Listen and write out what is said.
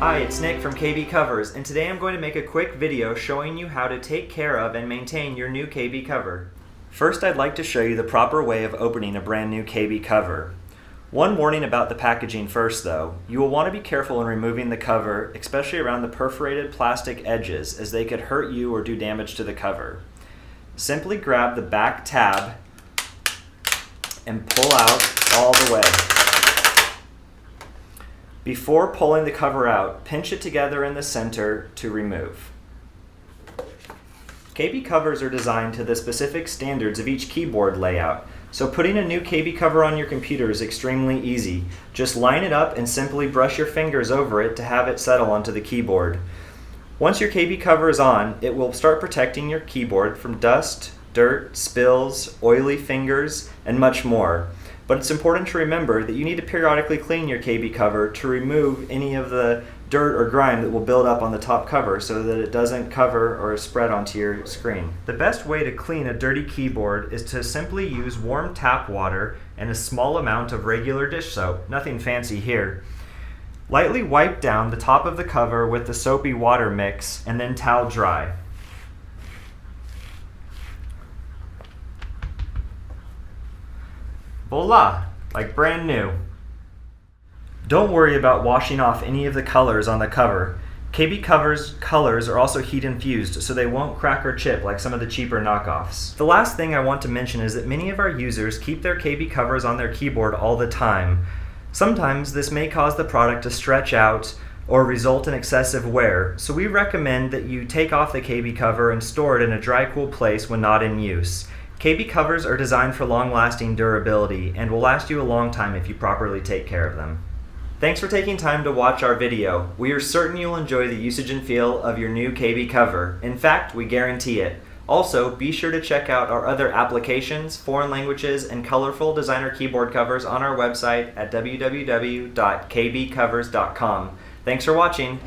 Hi, it's Nick from KB Covers, and today I'm going to make a quick video showing you how to take care of and maintain your new KB cover. First, I'd like to show you the proper way of opening a brand new KB cover. One warning about the packaging first though, you will want to be careful in removing the cover, especially around the perforated plastic edges, as they could hurt you or do damage to the cover. Simply grab the back tab and pull out all the way. Before pulling the cover out, pinch it together in the center to remove. KB covers are designed to the specific standards of each keyboard layout, so putting a new KB cover on your computer is extremely easy. Just line it up and simply brush your fingers over it to have it settle onto the keyboard. Once your KB cover is on, it will start protecting your keyboard from dust, dirt, spills, oily fingers, and much more. But it's important to remember that you need to periodically clean your KB cover to remove any of the dirt or grime that will build up on the top cover so that it doesn't cover or spread onto your screen. The best way to clean a dirty keyboard is to simply use warm tap water and a small amount of regular dish soap, nothing fancy here. Lightly wipe down the top of the cover with the soapy water mix and then towel dry. Voila! Like brand new. Don't worry about washing off any of the colors on the cover. KB covers colors are also heat infused, so they won't crack or chip like some of the cheaper knockoffs. The last thing I want to mention is that many of our users keep their KB covers on their keyboard all the time. Sometimes this may cause the product to stretch out or result in excessive wear, so we recommend that you take off the KB cover and store it in a dry, cool place when not in use. KB covers are designed for long-lasting durability and will last you a long time if you properly take care of them. Thanks for taking time to watch our video. We are certain you'll enjoy the usage and feel of your new KB cover. In fact, we guarantee it. Also, be sure to check out our other applications, foreign languages, and colorful designer keyboard covers on our website at www.kbcovers.com. Thanks for watching.